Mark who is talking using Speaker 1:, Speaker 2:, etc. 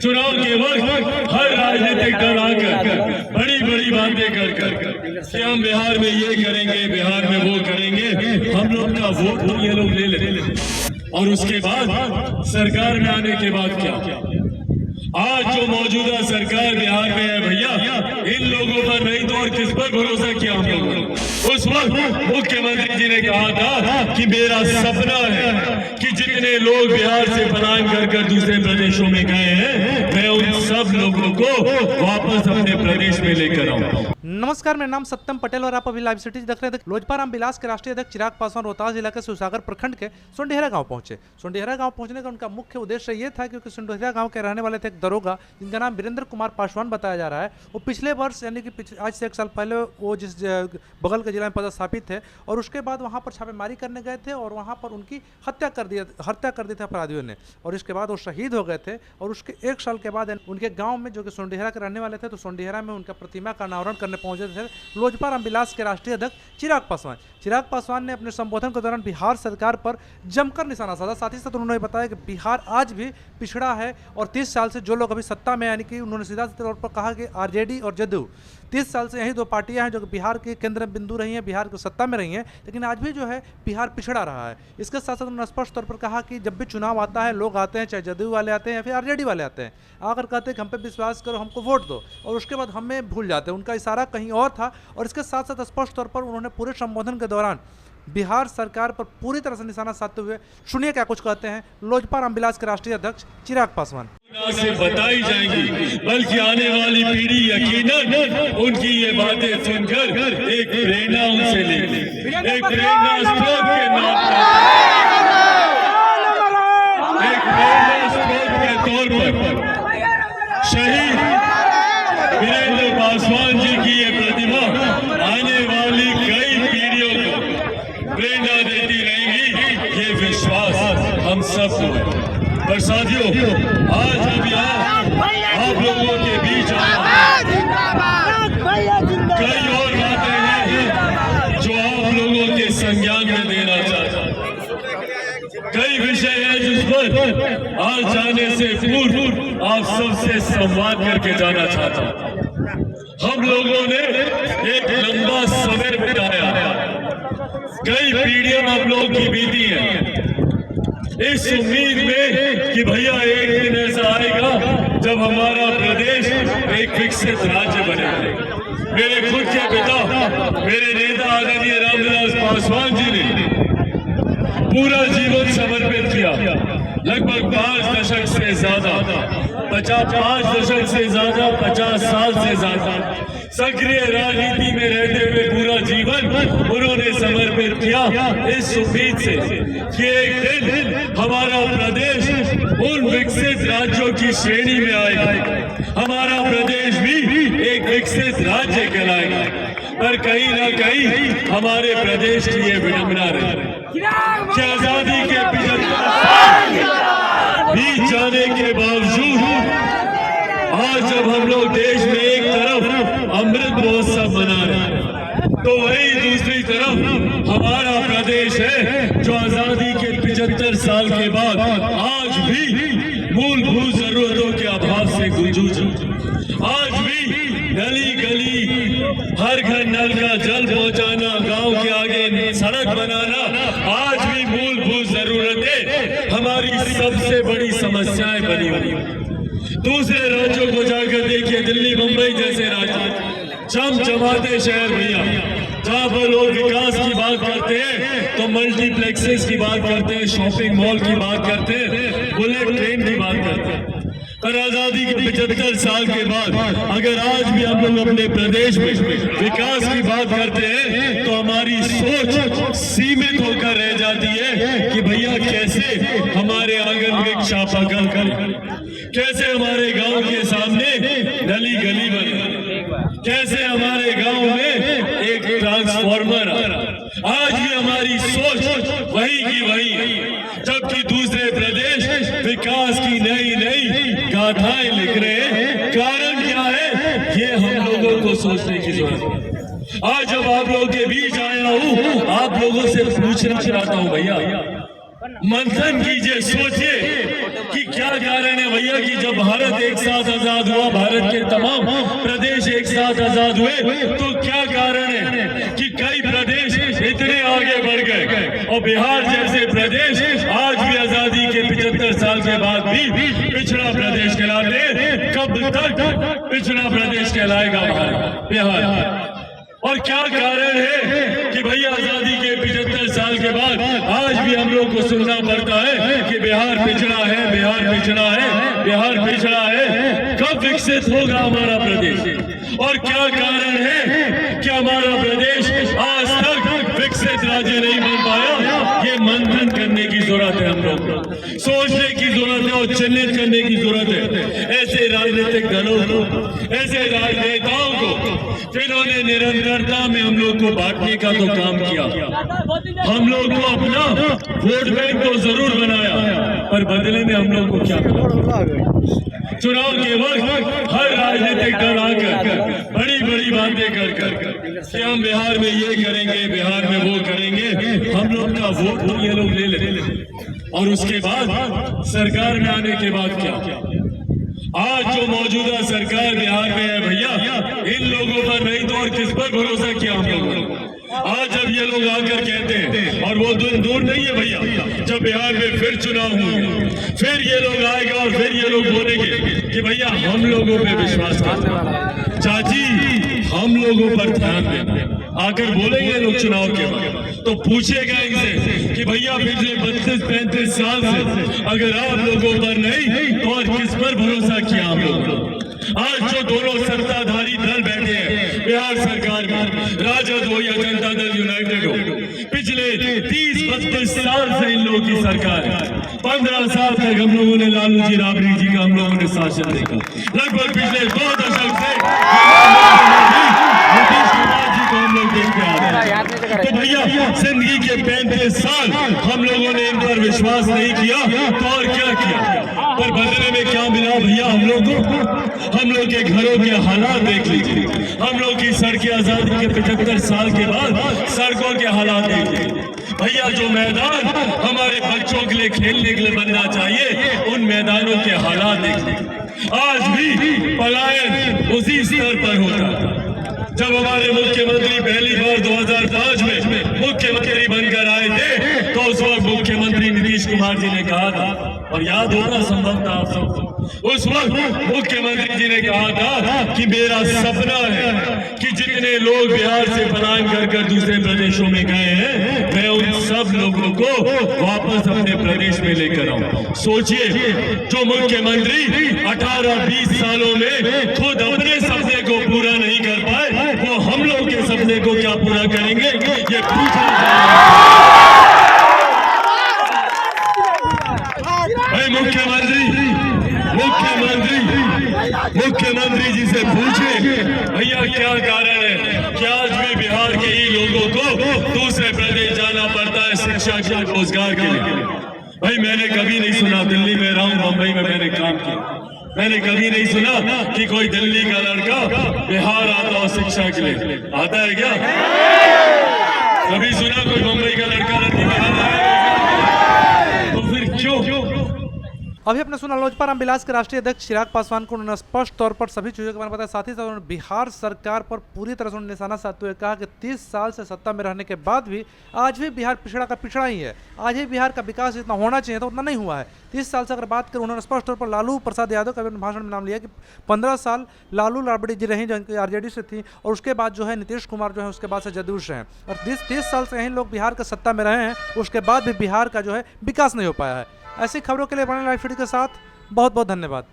Speaker 1: चुनाव के वक्त हर राजनीतिक दल आकर बड़ी बड़ी बातें कर कि हम बिहार में ये करेंगे, बिहार में वो करेंगे, हम लोग का वोट तो ये लोग ले लेते। और उसके बाद सरकार में आने के बाद क्या? आज जो मौजूदा सरकार बिहार में है भैया, इन लोगों पर नहीं तो और किस पर भरोसा किया हम लोगों ने? उस वक्त मुख्यमंत्री जी ने कहा था कि मेरा सपना है कि जितने लोग बिहार से पलायन कर दूसरे प्रदेशों में गए हैं, मैं उन सब लोगों को वापस अपने प्रदेश में लेकर आऊं।
Speaker 2: नमस्कार, मेरा नाम सत्यम पटेल और आप अभी लाइव सिटी देख रहे हैं। लोजपा रामविलास के राष्ट्रीय अध्यक्ष चिराग पासवान रोहतास जिला के शिवसागर प्रखंड के सोंडेहरा गांव पहुंचे। सोंडेहरा गांव पहुंचने का उनका मुख्य उद्देश्य ये था क्योंकि सोंडेहरा गांव के रहने वाले थे एक दरोगा जिनका नाम वीरेंद्र कुमार पासवान बताया जा रहा है। वो पिछले वर्ष यानी कि आज से 1 साल पहले वो जिस बगल के जिला में पदस्थापित थे और उसके बाद वहाँ पर छापेमारी करने गए थे और वहाँ पर उनकी हत्या कर दी थी अपराधियों ने और इसके बाद वो शहीद हो गए थे। और उसके 1 साल के बाद उनके गाँव में जो कि सोंडेहरा के रहने वाले थे, तो सोंडेहरा में उनका प्रतिमा का अनावरण करने पहुंचे थे लोजपा रामविलास के राष्ट्रीय अध्यक्ष चिराग पासवान। चिराग पासवान ने अपने संबोधन के दौरान बिहार सरकार पर जमकर निशाना साधा। साथ ही साथ उन्होंने बताया कि बिहार आज भी पिछड़ा है और 30 साल से जो लोग अभी सत्ता में, यानी कि उन्होंने सीधा तौर पर कहा कि आरजेडी और जदयू 30 साल से यही 2 पार्टियां हैं जो कि बिहार के केंद्र बिंदु रही हैं, बिहार की सत्ता में रही हैं, लेकिन आज भी जो है बिहार पिछड़ा रहा है। इसके साथ साथ उन्होंने स्पष्ट तौर पर कहा कि जब भी चुनाव आता है लोग आते हैं, चाहे जदयू वाले आते हैं या फिर आरजेडी वाले आते हैं, आकर कहते हैं कि हम पे विश्वास करो, हमको वोट दो, और उसके बाद हमें भूल जाते हैं। उनका इशारा कहीं और था। और इसके साथ साथ स्पष्ट तौर पर उन्होंने पूरे संबोधन के दौरान बिहार सरकार पर पूरी तरह से निशाना साधते हुए सुनिए क्या कुछ कहते हैं लोजपा रामविलास के राष्ट्रीय अध्यक्ष चिराग पासवान।
Speaker 1: से बताई जाएंगी, बल्कि आने वाली पीढ़ी यकीनन उनकी ये बातें सुनकर एक प्रेरणा उनसे लेगी, एक प्रेरणा स्रोत के नाम पर, एक प्रेरणा स्रोत के तौर पर शहीद वीरेंद्र पासवान जी की ये प्रतिमा आने वाली कई पीढ़ियों को प्रेरणा देती रहेगी, ये विश्वास हम सबको है। पर साथियों, आज हम यहाँ आप लोगों के बीच कई और बातें हैं जो आप लोगों के संज्ञान में देना चाहता हूँ। कई विषय हैं जिस पर आज जाने से पूर्व आप सबसे संवाद करके जाना चाहता हूँ। हम लोगों ने एक लंबा समय बिताया, कई पीढ़ियां हम लोग की बीती हैं, इस उम्मीद में कि भैया एक दिन ऐसा आएगा जब हमारा प्रदेश एक विकसित राज्य बनेगा। मेरे खुद के पिता, मेरे नेता आदरणीय रामविलास पासवान जी ने पूरा जीवन समर्पित किया, लगभग 5 दशक से ज्यादा, 5 दशक से ज्यादा, 50 साल से ज्यादा सक्रिय राजनीति में रहते हुए पूरा जीवन उन्होंने समर्पित किया इस उम्मीद से कि एक दिन हमारा प्रदेश उन विकसित राज्यों की श्रेणी में आएगा, हमारा प्रदेश भी एक विकसित राज्य कहलाएगा। पर कहीं ना कहीं हमारे प्रदेश की ये विडंबना रही कि आजादी के 75 साल बीत जाने के बावजूद आज जब हम लोग देश में एक तरफ अमृत महोत्सव मना रहे हैं, तो वही दूसरी तरफ हमारा प्रदेश है जो आजादी के 75 साल के बाद आज भी मूलभूत जरूरतों के अभाव से जूझ, आज भी गली गली हर घर नल का जल पहुंचाना, गांव के आगे सड़क बनाना, आज भी मूलभूत जरूरतें हमारी सबसे बड़ी समस्याएं बनी हुई। दूसरे राज्यों को जाकर देखिए, दिल्ली मुंबई जैसे राज्य चमचमाते शहर भैया, जहाँ पर लोग विकास की बात करते हैं तो मल्टीप्लेक्सेस की बात करते हैं, शॉपिंग मॉल की बात करते हैं, बुलेट ट्रेन की बात करते हैं। पर आजादी के 75 साल के बाद अगर आज भी हम लोग अपने प्रदेश में विकास की बात करते हैं तो हमारी सोच सीमित होकर रह जाती है कि भैया कैसे हमारे आंगन में चापाकल करें, कैसे हमारे गांव के सामने गली गली बने, कैसे हमारे गांव में एक ट्रांसफार्मर आज भी हमारी सोच वही की वही है, जबकि दूसरे प्रदेश विकास की नई नई गाथाएं लिख रहे हैं। कारण क्या है, ये हम लोगों को सोचने की जरूरत है। आज जब आप लोगों के बीच आया हूँ, आप लोगों से पूछना चाहता हूँ भैया, मंथन कीजिए, सोचिए कि क्या कारण है भैया कि जब भारत एक साथ आजाद हुआ, भारत के तमाम प्रदेश एक साथ आजाद हुए, तो क्या कारण है कि कई प्रदेश इतने आगे बढ़ गए और बिहार जैसे प्रदेश आज भी आजादी के 75 साल के बाद भी पिछड़ा प्रदेश कहलाते हैं। कब तक पिछड़ा प्रदेश कहलाएगा बिहार? और क्या कारण है कि भैया आजादी के 75 साल के बाद आज भी हम लोग को सुनना पड़ता है कि बिहार पिछड़ा है, बिहार पिछड़ा है, बिहार पिछड़ा है? कब विकसित होगा हमारा प्रदेश? और क्या कारण है कि हमारा प्रदेश आज तक विकसित राज्य नहीं बन पाया? ये मंथन करने की जरूरत है, हम लोग को सोचने की जरूरत है और चिन्हित करने की जरूरत है ऐसे राजनीतिक दलों को, ऐसे राजनेताओं को जिन्होंने निरंतरता में हम लोग को बांटने का तो काम किया। हम लोग को अपना वोट बैंक तो जरूर बनाया, पर बदले में हम लोग को क्या मिला? चुनाव के वक्त हर राजनीतिक दल आकर बड़ी बड़ी बातें कर कि हम बिहार में ये करेंगे, बिहार में वो करेंगे, हम लोग का वोट तो ये लोग ले लेते। और उसके बाद सरकार में आने के बाद क्या? आज जो मौजूदा सरकार बिहार में है भैया, इन लोगों पर नहीं तो और किस पर भरोसा किया हम लोगों ने? आज जब ये लोग आकर कहते हैं, और वो दिन दूर नहीं है भैया, जब बिहार में फिर चुनाव होंगे, फिर ये लोग आएगा और फिर ये लोग बोलेंगे कि भैया हम लोगों पे विश्वास करना, चाची हम लोगों पर ध्यान देना। आकर बोलेंगे लोग चुनाव के बाद, तो पूछेगा इनसे कि भैया पिछले 32-35 साल से अगर आप लोगों पर नहीं तो और किस पर भरोसा किया हम लोग? आज जो दोनों सत्ताधारी दल बैठे हैं बिहार सरकार में, राजद हो या जनता दल यूनाइटेड हो, पिछले 30-32 साल से इन लोगों की सरकार है। 15 साल तक हम लोगों ने लालू जी राबड़ी जी का हम लोगों ने शासन देखा। लगभग पिछले 2 दशक से नीतीश कुमार जी को हम लोग देखते आ रहे हैं। तो भैया जिंदगी के 35 साल हम लोगों ने इन पर विश्वास नहीं किया, तो और क्या किया? पर बदले में क्या मिला भैया हम लोग को? हम लोग के घरों के हालात देख लीजिए, हम लोग की सड़कें आजादी के 75 साल के बाद सड़कों के हालात देख लीजिए भैया। जो मैदान हमारे बच्चों के लिए खेलने के लिए बनना चाहिए, उन मैदानों के हालात देख लीजिए। आज भी पलायन उसी स्तर पर होता है। जब हमारे मुख्यमंत्री पहली बार 2005 में मुख्यमंत्री बनकर आए थे, तो उस वक्त मुख्यमंत्री नीतीश कुमार जी ने कहा था, और याद होगा संभव था आप सबको, उस वक्त मुख्यमंत्री जी ने कहा था कि मेरा सपना है कि जितने लोग बिहार से पलायन कर दूसरे प्रदेशों में गए हैं, मैं उन सब लोगों को वापस अपने प्रदेश में लेकर आऊं। सोचिए, जो मुख्यमंत्री 18-20 सालों में खुद अपने सपने को पूरा नहीं कर पाए, वो हम लोग के सपने को क्या पूरा करेंगे, ये पूछा जाए। मुख्यमंत्री जी से पूछे भैया क्या कारण है कि आज भी बिहार के ही लोगों को दूसरे प्रदेश जाना पड़ता है शिक्षा के रोजगार के लिए? भाई मैंने कभी नहीं सुना, दिल्ली में रहा हूं, मुंबई में मैंने काम किया, मैंने कभी नहीं सुना कि कोई दिल्ली का लड़का बिहार आता हो शिक्षा के लिए। आता है क्या? कभी सुना कोई मुंबई का लड़का लड़की बिहार आया? तो फिर क्यों?
Speaker 2: अभी आपने सुना लोजपा रामविलास के राष्ट्रीय अध्यक्ष चिराग पासवान को उन्होंने स्पष्ट तौर पर सभी चीज़ों के बारे में बताया। साथ ही साथ उन्होंने बिहार सरकार पर पूरी तरह से निशाना साधते हुए कहा कि 30 साल से सत्ता में रहने के बाद भी आज भी बिहार पिछड़ा का पिछड़ा ही है। आज ही बिहार का विकास जितना होना चाहिए था उतना नहीं हुआ है। 30 साल से अगर बात करें, उन्होंने स्पष्ट तौर पर लालू प्रसाद यादव का भी भाषण में नाम लिया कि 15 साल लालू राबड़ी जी रहीं जो इनकी आरजेडी से थी, और उसके बाद जो है नीतीश कुमार जो है उसके बाद से जदयू से हैं, और 30 साल से इन लोग बिहार का सत्ता में रहे हैं, उसके बाद भी बिहार का जो है विकास नहीं हो पाया है। ऐसी खबरों के लिए बने लाइव फीड के साथ बहुत बहुत धन्यवाद।